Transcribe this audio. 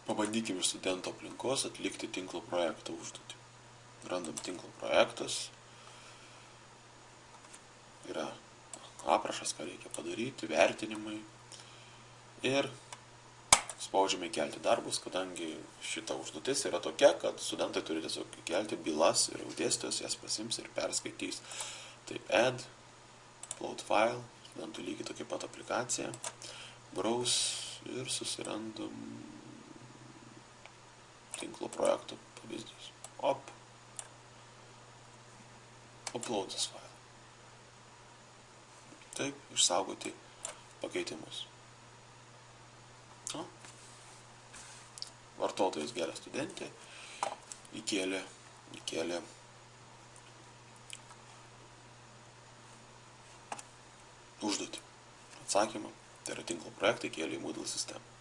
Pabandykime iš studento aplinkos atlikti tinklo projekto užduotį. Randam tinklo projektas. Yra aprašas, ką reikia padaryti, vertinimai. Ir spaudžiame kelti darbus, kadangi šita užduotis yra tokia, kad studentai turi tiesiog kelti bylas ir dėstytojas jas pasiims ir perskaitys. Tai add, upload file, studentų lygiai tokia pat aplikacija, browse ir susirandam tinklo projektų pavyzdys. Upload this file. Taip, išsaugoti pakeitimus. Vartotojas geras studentė įkėlė užduotį. Atsakymą, tai yra tinklo projektą įkėlė į Moodle sistemą.